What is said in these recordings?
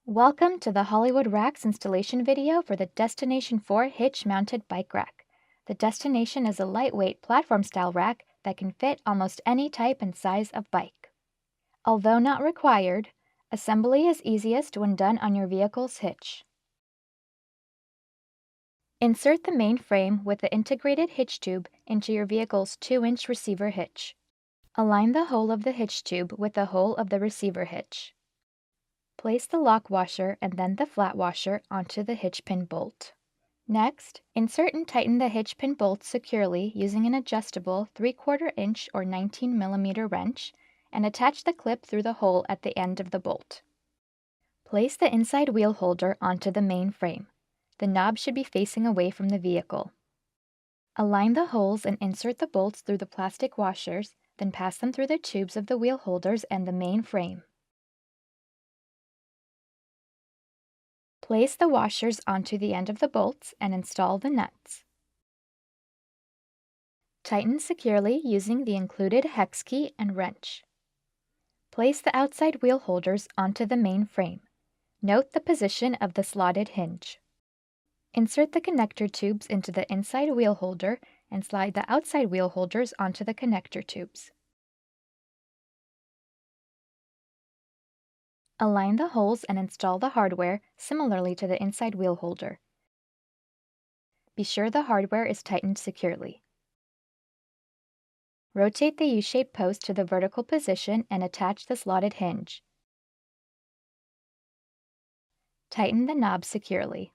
Welcome to the Hollywood Racks installation video for the Destination 4 Hitch mounted bike rack. The Destination is a lightweight platform-style rack that can fit almost any type and size of bike. Although not required, assembly is easiest when done on your vehicle's hitch. Insert the main frame with the integrated hitch tube into your vehicle's 2-inch receiver hitch. Align the hole of the hitch tube with the hole of the receiver hitch. Place the lock washer and then the flat washer onto the hitch pin bolt. Next, insert and tighten the hitch pin bolt securely using an adjustable 3/4 inch or 19 mm wrench and attach the clip through the hole at the end of the bolt. Place the inside wheel holder onto the main frame. The knob should be facing away from the vehicle. Align the holes and insert the bolts through the plastic washers, then pass them through the tubes of the wheel holders and the main frame. Place the washers onto the end of the bolts and install the nuts. Tighten securely using the included hex key and wrench. Place the outside wheel holders onto the main frame. Note the position of the slotted hinge. Insert the connector tubes into the inside wheel holder and slide the outside wheel holders onto the connector tubes. Align the holes and install the hardware similarly to the inside wheel holder. Be sure the hardware is tightened securely. Rotate the U-shaped post to the vertical position and attach the slotted hinge. Tighten the knob securely.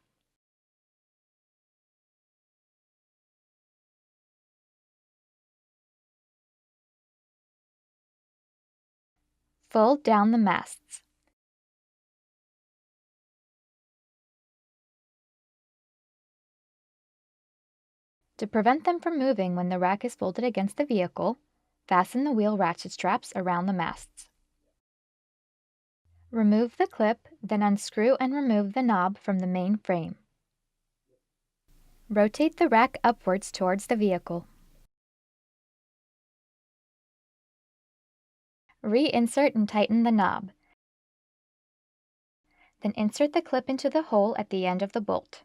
Fold down the masts. To prevent them from moving when the rack is folded against the vehicle, fasten the wheel ratchet straps around the masts. Remove the clip, then unscrew and remove the knob from the main frame. Rotate the rack upwards towards the vehicle. Reinsert and tighten the knob. Then insert the clip into the hole at the end of the bolt.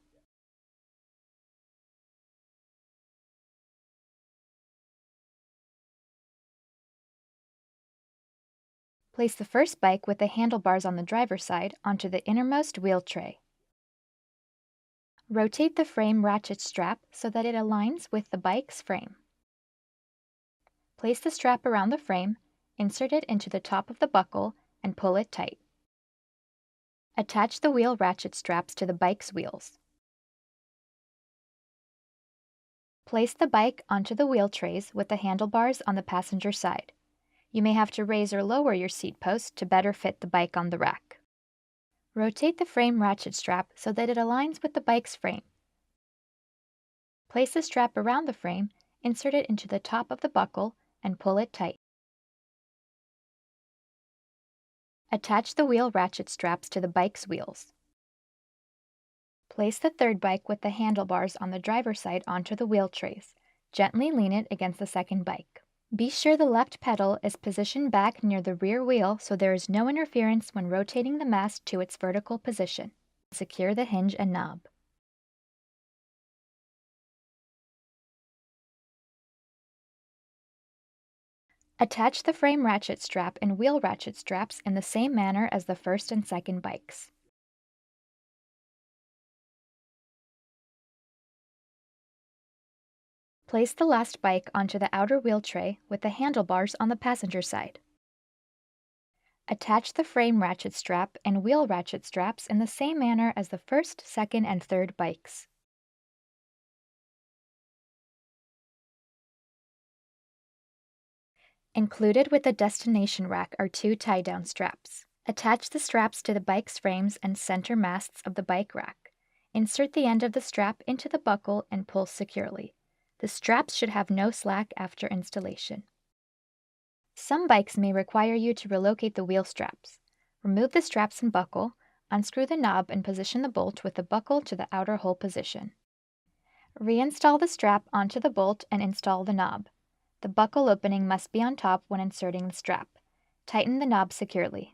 Place the first bike with the handlebars on the driver's side onto the innermost wheel tray. Rotate the frame ratchet strap so that it aligns with the bike's frame. Place the strap around the frame, insert it into the top of the buckle, and pull it tight. Attach the wheel ratchet straps to the bike's wheels. Place the bike onto the wheel trays with the handlebars on the passenger side. You may have to raise or lower your seat post to better fit the bike on the rack. Rotate the frame ratchet strap so that it aligns with the bike's frame. Place the strap around the frame, insert it into the top of the buckle, and pull it tight. Attach the wheel ratchet straps to the bike's wheels. Place the third bike with the handlebars on the driver's side onto the wheel trays. Gently lean it against the second bike. Be sure the left pedal is positioned back near the rear wheel so there is no interference when rotating the mast to its vertical position. Secure the hinge and knob. Attach the frame ratchet strap and wheel ratchet straps in the same manner as the first and second bikes. Place the last bike onto the outer wheel tray with the handlebars on the passenger side. Attach the frame ratchet strap and wheel ratchet straps in the same manner as the first, second, and third bikes. Included with the destination rack are 2 tie-down straps. Attach the straps to the bike's frames and center masts of the bike rack. Insert the end of the strap into the buckle and pull securely. The straps should have no slack after installation. Some bikes may require you to relocate the wheel straps. Remove the straps and buckle, unscrew the knob and position the bolt with the buckle to the outer hole position. Reinstall the strap onto the bolt and install the knob. The buckle opening must be on top when inserting the strap. Tighten the knob securely.